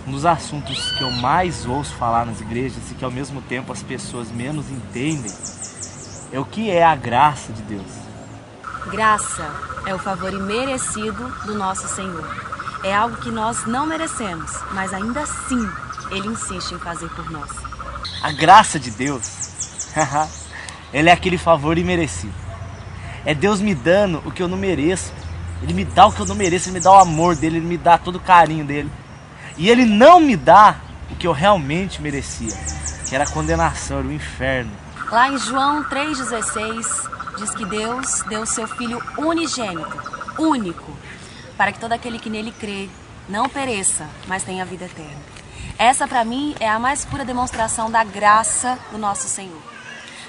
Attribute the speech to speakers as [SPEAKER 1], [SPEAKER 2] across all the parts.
[SPEAKER 1] Um dos assuntos que eu mais ouço falar nas igrejas e que ao mesmo tempo as pessoas menos entendem é o que é a graça de Deus.
[SPEAKER 2] Graça é o favor imerecido do nosso Senhor. É algo que nós não merecemos, mas ainda assim Ele insiste em fazer por nós.
[SPEAKER 1] A graça de Deus, ela é aquele favor imerecido. É Deus me dando o que eu não mereço. Ele me dá o que eu não mereço, Ele me dá o amor dEle, Ele me dá todo o carinho dEle. E Ele não me dá o que eu realmente merecia, que era a condenação, era o inferno.
[SPEAKER 2] Lá em João 3,16, diz que Deus deu o seu Filho unigênito, único, para que todo aquele que nele crê não pereça, mas tenha vida eterna. Essa, para mim, é a mais pura demonstração da graça do nosso Senhor.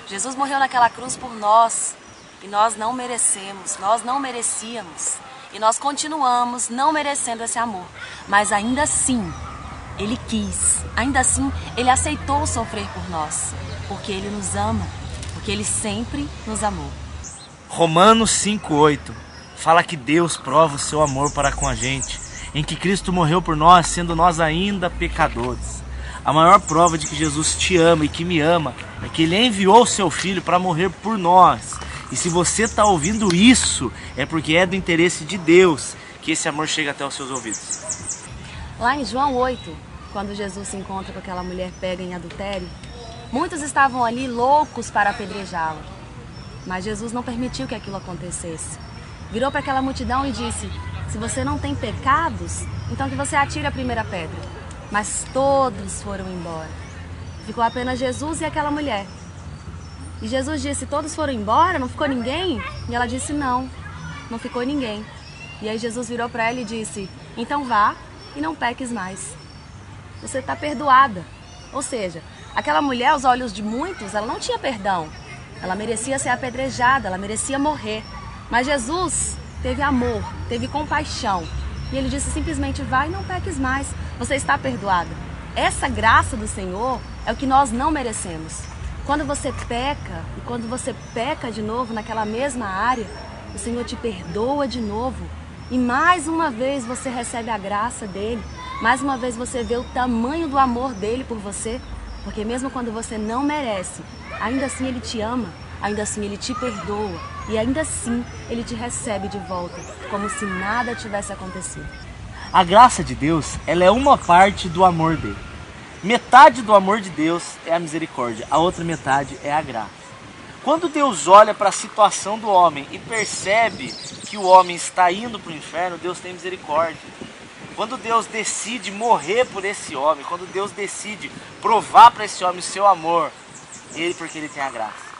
[SPEAKER 2] Jesus morreu naquela cruz por nós, e nós não merecemos, nós não merecíamos. E nós continuamos não merecendo esse amor. Mas ainda assim, Ele quis. Ainda assim, Ele aceitou sofrer por nós. Porque Ele nos ama. Porque Ele sempre nos amou.
[SPEAKER 1] Romanos 5,8 fala que Deus prova o seu amor para com a gente, em que Cristo morreu por nós, sendo nós ainda pecadores. A maior prova de que Jesus te ama e que me ama é que Ele enviou o seu Filho para morrer por nós. E se você está ouvindo isso, é porque é do interesse de Deus que esse amor chega até os seus ouvidos.
[SPEAKER 2] Lá em João 8, quando Jesus se encontra com aquela mulher pega em adultério, muitos estavam ali loucos para apedrejá-la. Mas Jesus não permitiu que aquilo acontecesse. Virou para aquela multidão e disse: se você não tem pecados, então que você atire a primeira pedra. Mas todos foram embora. Ficou apenas Jesus e aquela mulher. E Jesus disse: todos foram embora? Não ficou ninguém? E ela disse: não, não ficou ninguém. E aí Jesus virou para ela e disse: então vá e não peques mais. Você está perdoada. Ou seja, aquela mulher, aos olhos de muitos, ela não tinha perdão. Ela merecia ser apedrejada, ela merecia morrer. Mas Jesus teve amor, teve compaixão. E Ele disse simplesmente: vai e não peques mais. Você está perdoada. Essa graça do Senhor é o que nós não merecemos. Quando você peca, e quando você peca de novo naquela mesma área, o Senhor te perdoa de novo. E mais uma vez você recebe a graça dEle. Mais uma vez você vê o tamanho do amor dEle por você. Porque mesmo quando você não merece, ainda assim Ele te ama, ainda assim Ele te perdoa. E ainda assim Ele te recebe de volta, como se nada tivesse acontecido.
[SPEAKER 1] A graça de Deus, ela é uma parte do amor dEle. Metade do amor de Deus é a misericórdia, a outra metade é a graça. Quando Deus olha para a situação do homem e percebe que o homem está indo para o inferno, Deus tem misericórdia. Quando Deus decide morrer por esse homem, quando Deus decide provar para esse homem o seu amor, porque Ele tem a graça.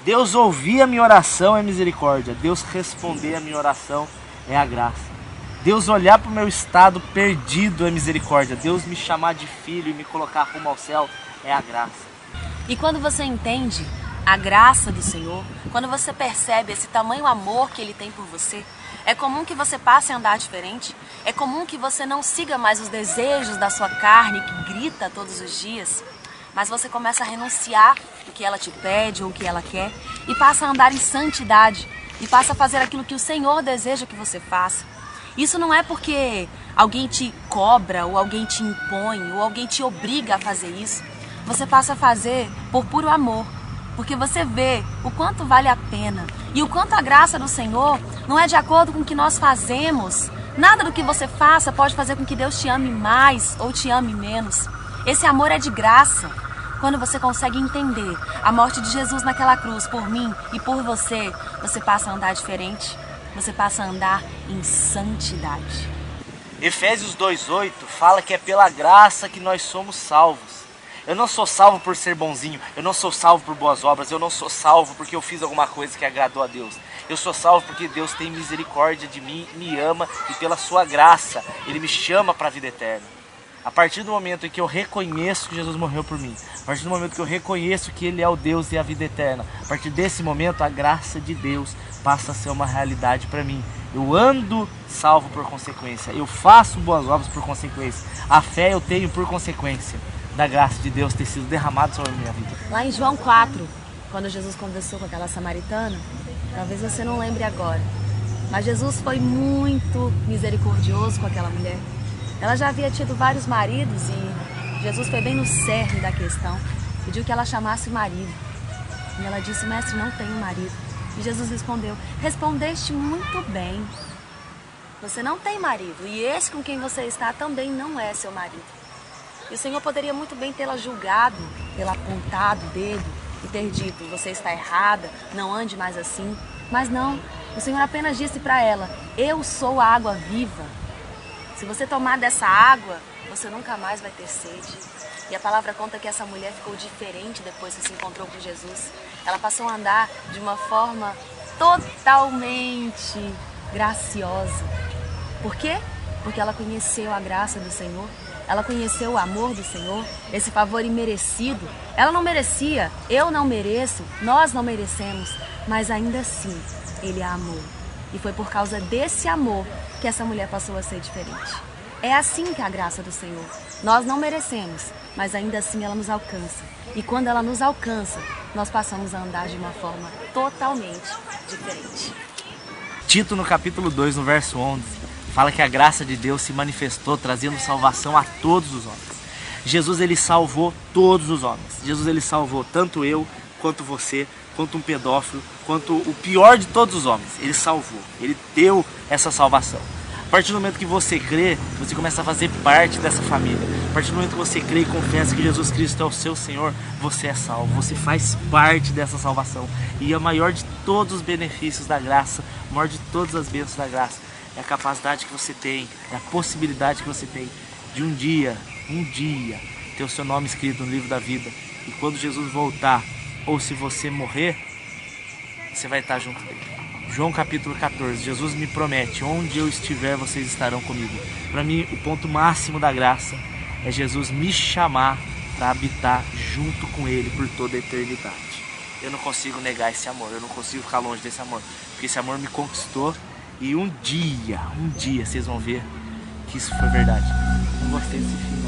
[SPEAKER 1] Deus ouvir a minha oração é misericórdia, Deus responder a minha oração é a graça. Deus olhar para o meu estado perdido é misericórdia. Deus me chamar de filho e me colocar rumo ao céu é a graça.
[SPEAKER 2] E quando você entende a graça do Senhor, quando você percebe esse tamanho amor que Ele tem por você, é comum que você passe a andar diferente. É comum que você não siga mais os desejos da sua carne que grita todos os dias. Mas você começa a renunciar o que ela te pede ou o que ela quer e passa a andar em santidade e passa a fazer aquilo que o Senhor deseja que você faça. Isso não é porque alguém te cobra, ou alguém te impõe, ou alguém te obriga a fazer isso. Você passa a fazer por puro amor, porque você vê o quanto vale a pena e o quanto a graça do Senhor não é de acordo com o que nós fazemos. Nada do que você faça pode fazer com que Deus te ame mais ou te ame menos. Esse amor é de graça. Quando você consegue entender a morte de Jesus naquela cruz por mim e por você, você passa a andar diferente. Você passa a andar em santidade.
[SPEAKER 1] Efésios 2,8 fala que é pela graça que nós somos salvos. Eu não sou salvo por ser bonzinho, eu não sou salvo por boas obras, eu não sou salvo porque eu fiz alguma coisa que agradou a Deus. Eu sou salvo porque Deus tem misericórdia de mim, me ama e pela sua graça Ele me chama para a vida eterna. A partir do momento em que eu reconheço que Jesus morreu por mim, a partir do momento que eu reconheço que Ele é o Deus e a vida eterna, a partir desse momento a graça de Deus passa a ser uma realidade para mim. Eu ando salvo por consequência, eu faço boas obras por consequência, a fé eu tenho por consequência da graça de Deus ter sido derramada sobre a minha vida.
[SPEAKER 2] Lá em João 4, quando Jesus conversou com aquela samaritana, talvez você não lembre agora, mas Jesus foi muito misericordioso com aquela mulher. Ela já havia tido vários maridos e Jesus foi bem no cerne da questão. Pediu que ela chamasse o marido. E ela disse: mestre, não tenho marido. E Jesus respondeu: respondeste muito bem. Você não tem marido e esse com quem você está também não é seu marido. E o Senhor poderia muito bem tê-la julgado, tê-la apontado o dedo e ter dito: você está errada, não ande mais assim. Mas não, o Senhor apenas disse para ela: eu sou a água viva. Se você tomar dessa água, você nunca mais vai ter sede. E a palavra conta que essa mulher ficou diferente depois que se encontrou com Jesus. Ela passou a andar de uma forma totalmente graciosa. Por quê? Porque ela conheceu a graça do Senhor. Ela conheceu o amor do Senhor, esse favor imerecido. Ela não merecia, eu não mereço, nós não merecemos, mas ainda assim, Ele a amou. E foi por causa desse amor que essa mulher passou a ser diferente. É assim que é a graça do Senhor. Nós não merecemos, mas ainda assim ela nos alcança. E quando ela nos alcança, nós passamos a andar de uma forma totalmente diferente.
[SPEAKER 1] Tito, no capítulo 2, no verso 11, fala que a graça de Deus se manifestou trazendo salvação a todos os homens. Jesus, ele salvou todos os homens. Jesus, ele salvou tanto eu, quanto você, quanto um pedófilo, quanto o pior de todos os homens. Ele salvou, ele deu essa salvação. A partir do momento que você crê, você começa a fazer parte dessa família. A partir do momento que você crê e confessa que Jesus Cristo é o seu Senhor, você é salvo, você faz parte dessa salvação. E a maior de todos os benefícios da graça, a maior de todas as bênçãos da graça, é a capacidade que você tem, é a possibilidade que você tem de um dia, ter o seu nome escrito no livro da vida. E quando Jesus voltar, ou se você morrer, você vai estar junto dele. João capítulo 14, Jesus me promete: onde eu estiver, vocês estarão comigo. Para mim, o ponto máximo da graça é Jesus me chamar para habitar junto com Ele por toda a eternidade. Eu não consigo negar esse amor, eu não consigo ficar longe desse amor, porque esse amor me conquistou. E um dia, vocês vão ver que isso foi verdade. Não gostei desse final.